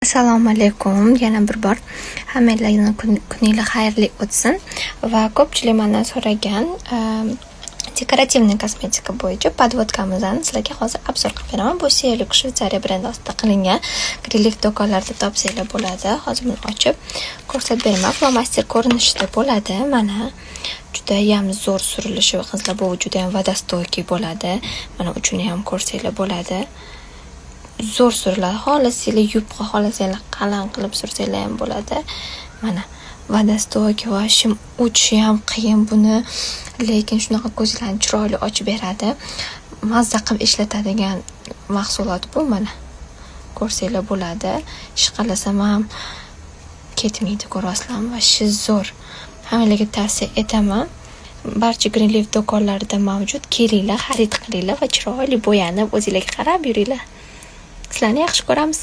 Assalomu alaykum. Yana bir bor hammanglarning kuningiz xayrli o'tsin va ko'pchilik mendan so'ragan dekorativniy kosmetika bo'yicha podvodkamizni sizlarga hozir obzor qilib beraman. Bu Siyerlik Shveysariya brendi ostida qilingan akrilik do'konlarda topsanglar bo'ladi. Hozir buni ochib ko'rsatib beraman. Flomaster ko'rinishida bo'ladi. Mana juda ham zo'r surilishi va qizlar bu juda ham vodostoyki bo'ladi. Mana uchini ham ko'rsanglar bo'ladi. Zo'r suriladi. Xohlasanglar yupqa, xohlasanglar qalin qilib sursanglar ham bo'ladi. Mana vodostoyki va shim o'chishi ham qiyin buni, lekin shunaqa ko'zlarni chiroyli ochib beradi. Mazza qilib ishlatadigan mahsulot bu. Mana ko'rsanglar bo'ladi. Ishqalasam ham ketmaydi, ko'rasizlarmi? Va shi zo'r. Hammalarga tavsiya etaman. Barcha Greenleaf do'konlarida mavjud. Kelinglar, xarid qilinglar va chiroyli bo'yanib o'zingizlarga qarab yuringlar. Sizlarni yaxshi ko'ramiz.